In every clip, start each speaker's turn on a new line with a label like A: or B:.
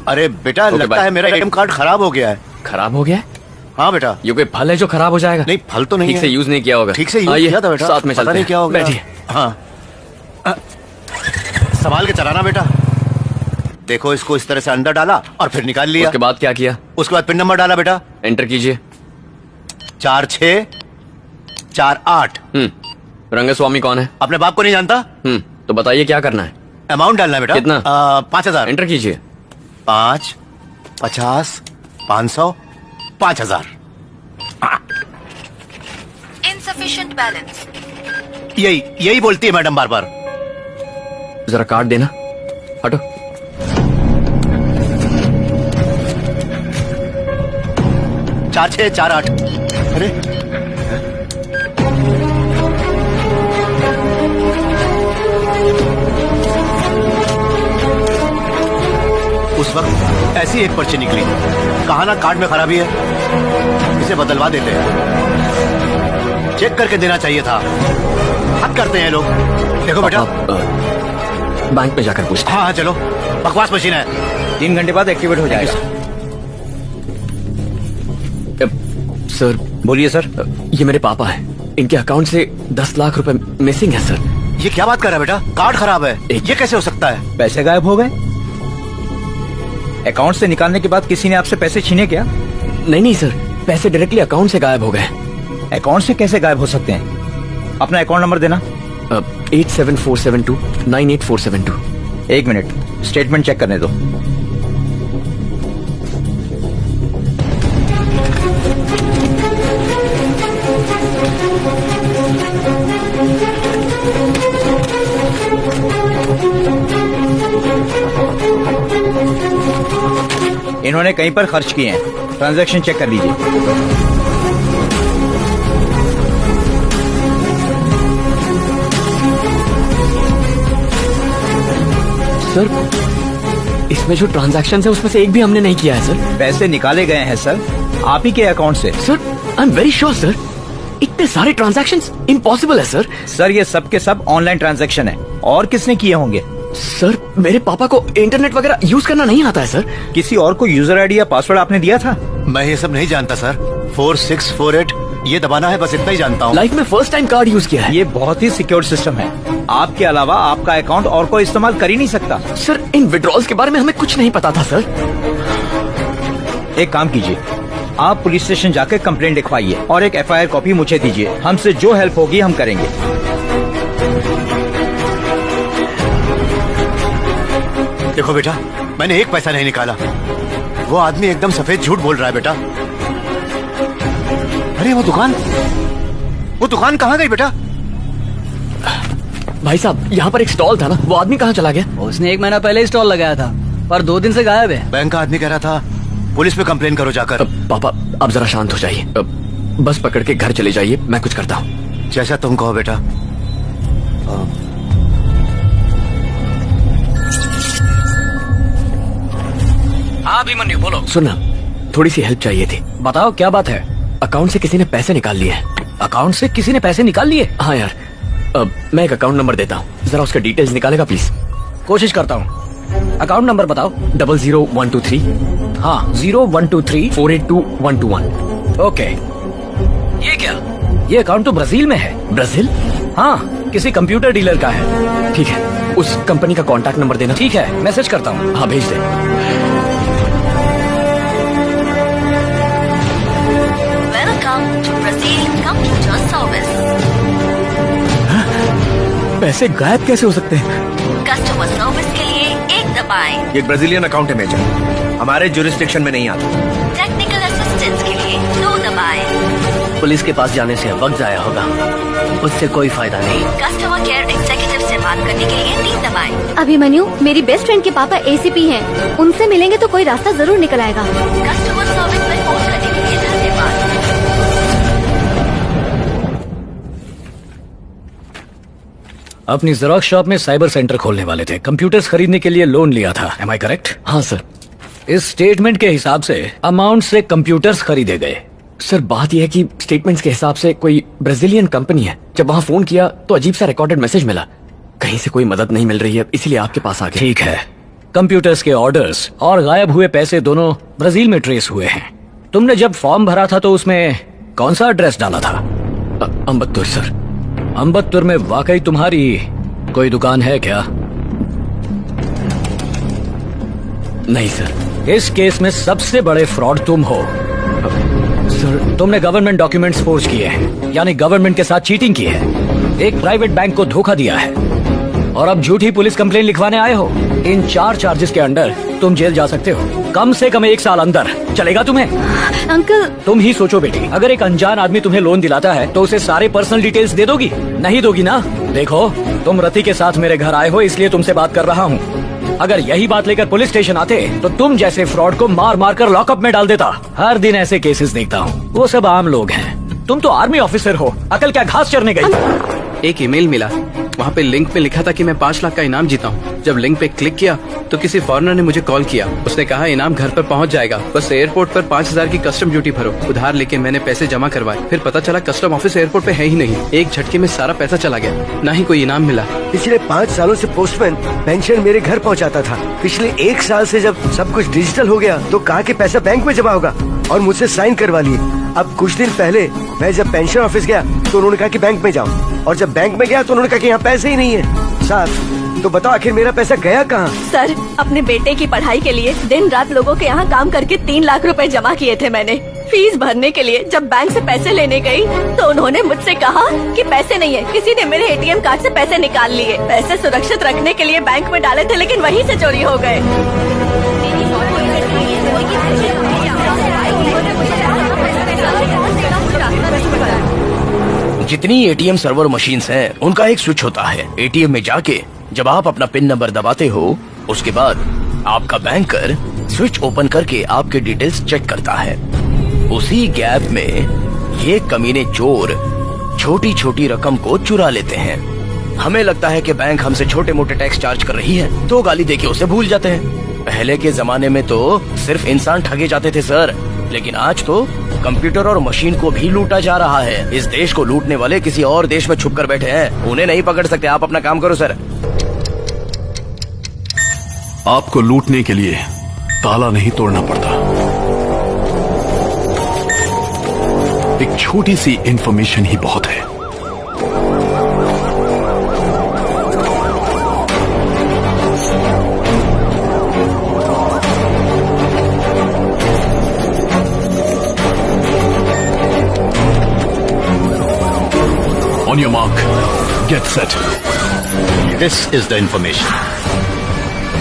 A: अरे बेटा लगता है मेरा एटीएम कार्ड खराब हो गया है।
B: खराब हो गया है?
A: हाँ बेटा।
B: ये कोई फल है जो खराब हो जाएगा?
A: नहीं फल तो नहीं
B: ठीक
A: है।
B: से यूज नहीं किया होगा।
A: ठीक से यूज किया था बेटा।
B: साथ में चलते
A: नहीं क्या हो गया।
B: बैठिए।
A: हाँ संभाल के चलाना बेटा। देखो इसको इस तरह से अंदर डाला और फिर निकाल लिया।
B: उसके बाद क्या किया?
A: उसके बाद पिन नंबर डाला बेटा।
B: एंटर कीजिए।
A: 4648।
B: रंगस्वामी कौन है?
A: अपने बाप को नहीं जानता?
B: तो बताइए क्या करना है?
A: अमाउंट डालना है बेटा।
B: कितना?
A: 5000।
B: एंटर कीजिए।
A: 5, 50, 500, 5000।
C: Insufficient balance.
A: यही बोलती है मैडम बार बार।
B: जरा कार्ड देना। हटो।
A: चार 6 4 8। अरे उस वक्त ऐसी एक पर्ची निकली। कहा ना कार्ड में खराबी है, इसे बदलवा देते हैं। चेक करके देना चाहिए था। हद करते हैं लोग। देखो बेटा
B: बैंक में जाकर पूछते हैं।
A: हाँ चलो। बकवास मशीन है।
D: 3 घंटे बाद एक्टिवेट हो जाएगा।
B: सर
D: बोलिए सर।
B: ये मेरे पापा हैं। इनके अकाउंट से 10 लाख रुपए मिसिंग है सर।
A: ये क्या बात कर रहा है बेटा? कार्ड खराब है। ये कैसे हो सकता है?
D: पैसे गायब हो गए? अकाउंट से निकालने के बाद किसी ने आपसे पैसे छीने क्या?
B: नहीं सर, पैसे डायरेक्टली अकाउंट से गायब हो गए।
D: अकाउंट से कैसे गायब हो सकते हैं? अपना अकाउंट नंबर देना।
B: 87472
D: 1 मिनट, स्टेटमेंट चेक करने दो। इन्होंने कहीं पर खर्च किए हैं। ट्रांजैक्शन चेक कर लीजिए।
B: सर इसमें जो ट्रांजैक्शन है उसमें से एक भी हमने नहीं किया है सर।
D: पैसे निकाले गए हैं सर, आप ही के अकाउंट से।
B: Sir I am very sure sir, इतने सारे ट्रांजैक्शंस इम्पॉसिबल है सर।
D: सर ये सब के सब ऑनलाइन ट्रांजैक्शन है। और किसने किए होंगे?
B: सर मेरे पापा को इंटरनेट वगैरह यूज करना नहीं आता है सर।
D: किसी और को यूजर आईडी या पासवर्ड आपने दिया था?
A: मैं ये सब नहीं जानता सर। 4648 ये दबाना है, बस इतना ही जानता हूँ।
B: लाइफ में फर्स्ट टाइम कार्ड यूज किया है।
D: ये बहुत ही सिक्योर सिस्टम है। आपके अलावा आपका अकाउंट और कोई इस्तेमाल कर ही नहीं सकता।
B: सर इन विड्रॉल्स के बारे में हमें कुछ नहीं पता था सर।
D: एक काम कीजिए, आप पुलिस स्टेशन जाकर कंप्लेंट लिखवाइए और एक FIR कॉपी मुझे दीजिए। हमसे जो हेल्प होगी हम करेंगे।
A: देखो बेटा, मैंने एक पैसा नहीं निकाला। वो आदमी एकदम सफेद झूठ बोल रहा है बेटा। अरे वो दुकान कहाँ गई बेटा?
B: भाई साहब यहाँ पर एक स्टॉल था ना, वो आदमी कहाँ चला गया?
E: उसने 1 महीना पहले ही स्टॉल लगाया था, पर 2 दिन से गायब है।
A: बैंक का आदमी कह रहा था पुलिस पे कंप्लेन करो जाकर।
B: पापा अब जरा शांत हो जाइए। बस पकड़ के घर चले जाइए, मैं कुछ करता हूँ।
A: जैसा तुम कहो बेटा।
E: हाँ अभिमन्यु बोलो।
B: सुनना, थोड़ी सी हेल्प चाहिए थी।
E: बताओ क्या बात है?
B: अकाउंट से किसी ने पैसे निकाल लिए हैं।
E: अकाउंट से किसी ने पैसे निकाल लिए?
B: हाँ यार, मैं एक अकाउंट नंबर देता हूँ, जरा उसके डिटेल्स निकालेगा प्लीज?
E: कोशिश करता हूँ। अकाउंट नंबर बताओ।
B: 00123।
E: हाँ 0123
B: 482121।
E: ओके। ये क्या? ये अकाउंट तो ब्राजील में है।
B: ब्राजील?
E: हाँ किसी कंप्यूटर डीलर का है।
B: ठीक है, उस कंपनी का कॉन्टैक्ट नंबर देना।
E: ठीक है, मैसेज करता हूँ।
B: हाँ भेज दे।
C: Welcome to Brazil Computer Service.
B: पैसे गायब कैसे हो सकते हैं?
C: कस्टमर सर्विस के लिए 1 दबाएं।
F: ये ब्राजीलियन अकाउंट है मेजर, हमारे जुरिस्डिक्शन में नहीं आता।
C: टेक्निकल असिस्टेंस के लिए 2 दबाएं।
E: पुलिस के पास जाने से वक्त जाया होगा, उससे कोई फायदा नहीं।
C: कस्टमर केयर एग्जीक्यूटिव से बात करने के लिए 3 दबाएं।
G: अभिमन्यु, मेरी बेस्ट फ्रेंड के पापा ACP हैं। उनसे मिलेंगे तो कोई रास्ता जरूर निकल आएगा।
C: कस्टमर सर्विस में फोन करने के लिए धन्यवाद।
E: अपनी जेरॉक्स शॉप में साइबर सेंटर खोलने वाले थे। कंप्यूटर्स खरीदने के लिए लोन लिया था। Am I correct?
B: हाँ सर।
E: इस स्टेटमेंट के हिसाब से अमाउंट से कंप्यूटर्स खरीदे गए।
B: सर बात यह है कि स्टेटमेंट्स के हिसाब से कोई ब्राजीलियन कंपनी है। जब वहाँ फोन किया तो अजीब सा रिकॉर्डेड मैसेज मिला। कहीं से कोई मदद नहीं मिल रही है, इसीलिए आपके पास आ गए।
E: ठीक है, कंप्यूटर्स के ऑर्डर्स और गायब हुए पैसे दोनों ब्राजील में ट्रेस हुए हैं। तुमने जब फॉर्म भरा था तो उसमें कौन सा एड्रेस डाला था?
B: अम्बत्तुर सर।
E: अम्बत्तुर में वाकई तुम्हारी कोई दुकान है क्या?
B: नहीं सर।
E: इस केस में सबसे बड़े फ्रॉड तुम हो
B: सर।
E: तुमने गवर्नमेंट डॉक्यूमेंट्स फोर्ज किए हैं, यानी गवर्नमेंट के साथ चीटिंग की है, एक प्राइवेट बैंक को धोखा दिया है और अब झूठी पुलिस कंप्लेन लिखवाने आए हो। इन 4 चार्जेस के अंडर तुम जेल जा सकते हो, कम से कम 1 साल अंदर। चलेगा तुम्हें?
G: अंकल।
E: तुम ही सोचो बेटी, अगर एक अनजान आदमी तुम्हें लोन दिलाता है तो उसे सारे पर्सनल डिटेल्स दे दोगी? नहीं दोगी ना। देखो, तुम रति के साथ मेरे घर आए हो इसलिए तुमसे बात कर रहा हूँ। अगर यही बात लेकर पुलिस स्टेशन आते तो तुम जैसे फ्रॉड को मार मार कर लॉकअप में डाल देता। हर दिन ऐसे केसेस देखता हूँ, वो सब आम लोग हैं। तुम तो आर्मी ऑफिसर हो, अकल क्या घास चरने गई?
H: एक ईमेल मिला, वहाँ पे लिंक पे लिखा था कि मैं 5 लाख का इनाम जीता हूँ। जब लिंक पे क्लिक किया तो किसी फॉरेनर ने मुझे कॉल किया। उसने कहा इनाम घर पर पहुँच जाएगा, बस एयरपोर्ट पर 5000 की कस्टम ड्यूटी भरो। उधार लेके मैंने पैसे जमा करवाए, फिर पता चला कस्टम ऑफिस एयरपोर्ट पे है ही नहीं। एक झटके में सारा पैसा चला गया, ना ही कोई इनाम मिला।
F: पिछले 5 सालों से पोस्टमैन पेंशन मेरे घर पहुंचाता था। पिछले 1 साल से जब सब कुछ डिजिटल हो गया तो कहा कि पैसा बैंक में जमा होगा और मुझसे साइन करवा लिए। अब कुछ दिन पहले मैं जब पेंशन ऑफिस गया तो उन्होंने कहा कि बैंक में जाओ, और जब बैंक में गया तो उन्होंने कहा कि यहाँ पैसे ही नहीं है। साहब, तो बताओ आखिर मेरा पैसा गया कहाँ?
I: सर, अपने बेटे की पढ़ाई के लिए दिन रात लोगों के यहाँ काम करके 3 लाख रुपए जमा किए थे मैंने। फीस भरने के लिए जब बैंक से पैसे लेने गई तो उन्होंने मुझसे कहा कि पैसे नहीं है, किसी ने मेरे ATM कार्ड से पैसे निकाल लिए। पैसे सुरक्षित रखने के लिए बैंक में डाले थे, लेकिन वहीं से चोरी हो गए।
J: जितनी ATM सर्वर मशीन्स हैं, उनका एक स्विच होता है। ATM में जाके जब आप अपना पिन नंबर दबाते हो, उसके बाद आपका बैंकर स्विच ओपन करके आपके डिटेल्स चेक करता है। उसी गैप में ये कमीने चोर छोटी छोटी रकम को चुरा लेते हैं। हमें लगता है कि बैंक हमसे छोटे मोटे टैक्स चार्ज कर रही है तो गाली देके उसे भूल जाते हैं। पहले के जमाने में तो सिर्फ इंसान ठगे जाते थे सर, लेकिन आज तो कंप्यूटर और मशीन को भी लूटा जा रहा है। इस देश को लूटने वाले किसी और देश में छुप कर बैठे हैं, उन्हें नहीं पकड़ सकते। आप अपना काम करो सर।
K: आपको लूटने के लिए ताला नहीं तोड़ना पड़ता, एक छोटी सी इंफॉर्मेशन ही बहुत है। On your mark, get set.
A: This is the information.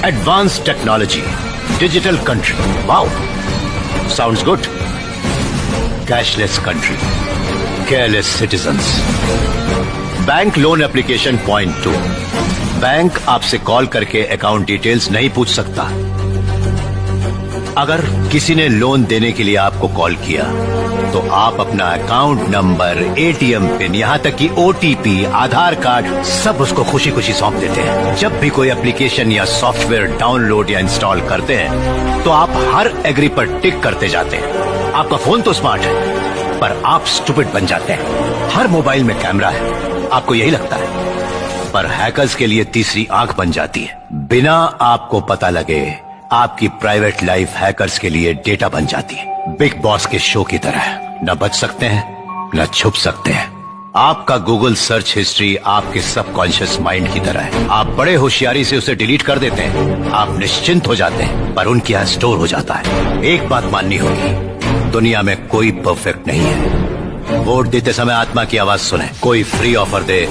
A: Advanced technology, digital country. Wow, sounds good. Cashless country, careless citizens. Bank loan application point 2। Bank आपसे कॉल करके अकाउंट डिटेल्स नहीं पूछ सकता। अगर किसी ने लोन देने के लिए आपको कॉल किया तो आप अपना अकाउंट नंबर, ATM पिन, यहाँ तक कि OTP, आधार कार्ड सब उसको खुशी खुशी सौंप देते हैं। जब भी कोई एप्लीकेशन या सॉफ्टवेयर डाउनलोड या इंस्टॉल करते हैं तो आप हर एग्री पर टिक करते जाते हैं। आपका फोन तो स्मार्ट है पर आप स्टूपिड बन जाते हैं। हर मोबाइल में कैमरा है, आपको यही लगता है, पर हैकर्स के लिए तीसरी आंख बन जाती है। बिना आपको पता लगे आपकी प्राइवेट लाइफ हैकर्स के लिए डेटा बन जाती है। बिग बॉस के शो की तरह न बच सकते हैं न छुप सकते हैं। आपका गूगल सर्च हिस्ट्री आपके सबकॉन्शियस माइंड की तरह है। आप बड़े होशियारी से उसे डिलीट कर देते हैं, आप निश्चिंत हो जाते हैं, पर उनके यहाँ स्टोर हो जाता है। एक बात माननी होगी, दुनिया में कोई परफेक्ट नहीं है। वोट देते समय आत्मा की आवाज सुने। कोई फ्री ऑफर दे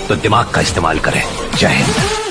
A: तो दिमाग का इस्तेमाल करें। जय हिंद।